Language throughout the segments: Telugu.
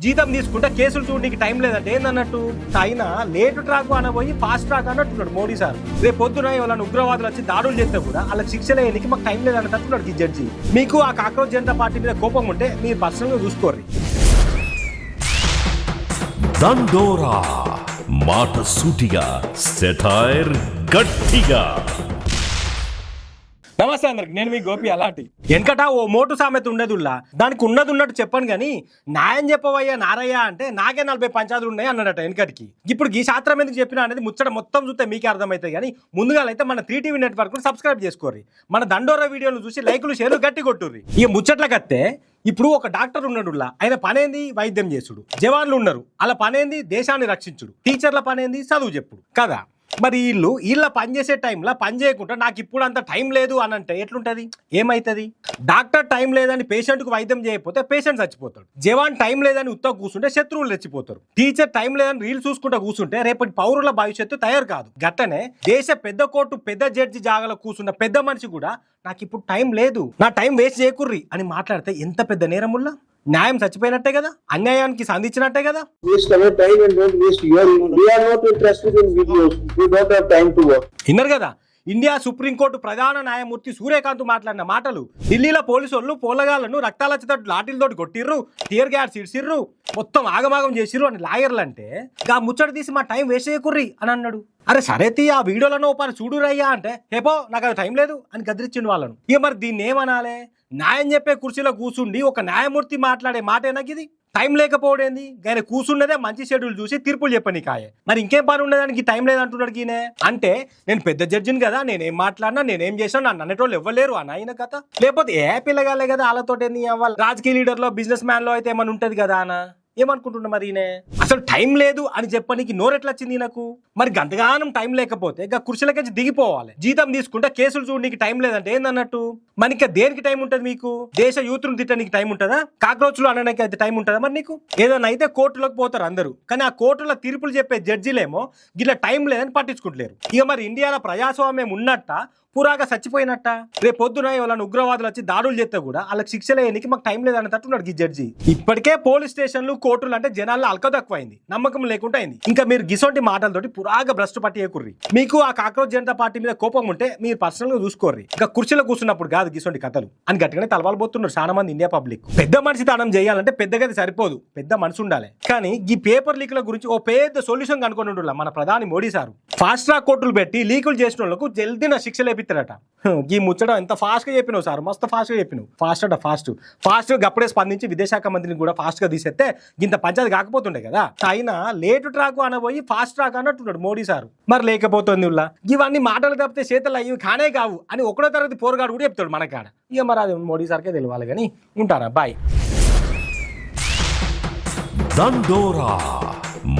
జీతం తీసుకుంటే కేసులు చూడడానికి టైం లేదంటే ఏందన్నట్టు అయినా లేటు ట్రాక్ అనబోయి ఫాస్ట్ ట్రాక్ అన్నట్టున్నాడు మోడీ సార్. రేపు పొద్దున ఎవరైనా ఉగ్రవాదులు వచ్చి దాడులు చేస్తే కూడా వాళ్ళకి శిక్షలు వేయడానికి మాకు టైం లేదన్నట్టున్నాడు ఈ జడ్జి. మీకు ఆ కాక్రోచ్ జనతా పార్టీ మీద కోపం ఉంటే మీరు పర్సనల్గా చూసుకోర్రి. దండోరా మాట సూటిగా, సెటైర్ గట్టిగా. నమస్తే అందరికి, నేను మీ గోపి. అలాంటి వెనకట ఓ మోటు సామెత ఉండేదిలా, దానికి ఉన్నట్టు చెప్పాను కానీ న్యాయం చెప్పవయ్యా నారయ్య అంటే నాకే 40 పంచాయతీలు ఉన్నాయి అన్నాడట వెనకటికి. ఇప్పుడు ఈ శాస్త్రం ఎందుకు చెప్పినా అనేది ముచ్చట మొత్తం చూస్తే మీకే అర్థమవుతుంది. కానీ ముందుగా అయితే మన 3TV నెట్వర్క్ సబ్స్క్రైబ్ చేసుకోర్రి. మన దండోరా వీడియోలు చూసి లైకులు షేర్లు గట్టి కొట్టుర్రి. ఇక ముచ్చట్లకత్తే ఇప్పుడు ఒక డాక్టర్ ఉన్నాడులా, ఆయన పనేంది వైద్యం చేసుడు. జవాన్లు ఉన్నారు, అలా పనేంది దేశాన్ని రక్షించుడు. టీచర్ల పనేంది చదువు చెప్పుడు కదా. మరి వీళ్ళ పని చేసే టైంలో పని చేయకుండా నాకు ఇప్పుడు అంత టైం లేదు అని అంటే ఎట్లుంటది, ఏమైతుంది? డాక్టర్ టైం లేదని పేషెంట్కు వైద్యం చేయకపోతే పేషెంట్ చచ్చిపోతాడు. జవాన్ టైం లేదని ఉత్త కూర్చుంటే శత్రువులు రెచ్చిపోతారు. టీచర్ టైం లేదని రీల్ చూసుకుంటూ కూర్చుంటే రేపటి పౌరుల భవిష్యత్తు తయారు కాదు. గట్టనే దేశ పెద్ద కోర్టు పెద్ద జడ్జి జాగాలో కూర్చున్న పెద్ద మనిషి కూడా నాకు ఇప్పుడు టైం లేదు, నా టైం వేస్ట్ చేయకుర్రి అని మాట్లాడితే ఎంత పెద్ద నేరముల్లా? న్యాయం చచ్చిపోయినట్టే కదా, అన్యాయానికి సంధించినట్టే కదా. విన్నారు కదా ఇండియా సుప్రీంకోర్టు ప్రధాన న్యాయమూర్తి సూర్యకాంత్ మాట్లాడిన మాటలు. ఢిల్లీలో పోలీసు వాళ్ళు పోలగాళ్లను రక్తాలతో లాఠీలతోటి కొట్టిర్రు, టియర్ గ్యాస్ ఇడ్సిర్రు, మొత్తం ఆగమాగం చేసిర్రు అని లాయర్లు అంటే గా ముచ్చట తీసి మా టైం వేస్ట్ చేయకుర్రి అని అన్నాడు. అరే సరే తీ, ఆ వీడియోలను ఓ పని చూడురయ్యా అంటే హేపో నాకు అది టైం లేదు అని గదిరిచ్చిండు వాళ్ళను. ఇక మరి దీన్ని ఏమనాలే? న్యాయం చెప్పే కుర్చీలో కూర్చుండి ఒక న్యాయమూర్తి మాట్లాడే మాట ఏనాకిది? టైం లేకపోవడేంది? ఆయన కూర్చున్నదే మంచి షెడ్యూల్ చూసి తీర్పులు చెప్పని కాయే. మరి ఇంకేం పని ఉండదానికి టైం లేదంటున్నాడు ఈయన. అంటే నేను పెద్ద జడ్జిని కదా, నేనేం మాట్లాడినా నేనేం చేసినా నన్ను అనేటోళ్ళు ఇవ్వలేరు అని ఆయన కథ. లేకపోతే ఏ పిల్లగాలే కదా వాళ్ళతోటి అవ్వాలి. రాజకీయ లీడర్లో బిజినెస్ మ్యాన్ లో అయితే ఏమైనా ఉంటది కదా అన్న ఏమనుకుంటున్నా మరి ఈయన. అసలు టైం లేదు అని చెప్పడానికి నోరెట్లా వచ్చింది నాకు? మరి గంతగానం టైం లేకపోతే ఇక కుర్చీలకి దీగిపోవాలి. జీతం తీసుకుంటే కేసులు చూడడానికి టైం లేదంటే ఏందన్నట్టు? మనకి దేనికి టైం ఉంటుంది? మీకు దేశ యూత్ను తిట్టడానికి టైం ఉంటుందా? కాక్రోచ్లు అనడానికి అయితే టైం ఉంటుందా? మరి నీకు ఏదైనా అయితే కోర్టులోకి పోతారు అందరూ, కానీ ఆ కోర్టులో తీర్పులు చెప్పే జడ్జిలేమో గిట్లా టైం లేదని పట్టించుకుంటలేరు. ఇక మరి ఇండియాలో ప్రజాస్వామ్యం ఉన్నట్ట పురాగా చచ్చిపోయినట్ట? రేపు పొద్దున ఎవరైనా ఉగ్రవాదులు వచ్చి దాడులు చేస్తే కూడా వాళ్ళకి శిక్షలు వేయడానికి మాకు టైం లేదన్నట్టున్నాడు ఈ జడ్జి. ఇప్పటికే పోలీస్ స్టేషన్లు కోర్టులు అంటే జనాల్లో అల్క తక్కువైంది, నమ్మకం లేకుండా అయింది. ఇంకా మీరు గిసొంటి మాటలతోటి పురాగా భ్రష్టు పట్టేయకుర్రి. మీకు ఆ కాక్రోచ్ జనతా పార్టీ మీద కోపం ఉంటే మీరు పర్సనల్ గా చూసుకోర్రి. ఇంకా కుర్చీలో కూర్చున్నప్పుడు కాదు గిసొంటి కథలు అని గట్టిగానే తలవాలబోతున్నారు చాలా మంది ఇండియా పబ్లిక్. పెద్ద మనిషి దానం చేయాలంటే పెద్దగా సరిపోదు, పెద్ద మనసు ఉండాలి. కానీ ఈ పేపర్ లీకుల గురించి ఓ పెద్ద సొల్యూషన్ కనుకొని ఉండాలి మన ప్రధాని మోడీ సార్. ఫాస్ట్ ట్రాక్ కోర్టులు పెట్టి లీకులు చేసిన వాళ్ళకు జల్దీన శిక్షలు వేపిస్తారట. ఈ ముచ్చట ఎంత ఫాస్ట్ గా చెప్పినావు సార్, మస్తు ఫాస్ట్ గా చెప్పినావు. ఫాస్ట్ గా అప్పుడే స్పందించి విదేశాంగ మంత్రిని కూడా ఫాస్ట్ గా తీసేస్తే ఇంత పంచాయతీ కాకపోతుండే కదా. అయినా లేటు ట్రాక్ అనబోయి ఫాస్ట్ ట్రాక్ అన్నట్టున్నాడు మోడీ సార్. మరి లేకపోతుంది ఇవన్నీ మాటలు తప్పితే చేతలు అయ్యి కానే కావు అని 1వ తరగతి పోరగాడు కూడా చెప్తాడు మనకాడ. ఇక మరి అది మోడీ సార్కే తెలియాలి. కానీ ఉంటారా బాయ్. దండోరా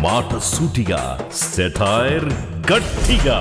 మాట సూటిగా, సెటైర్ గట్టిగా.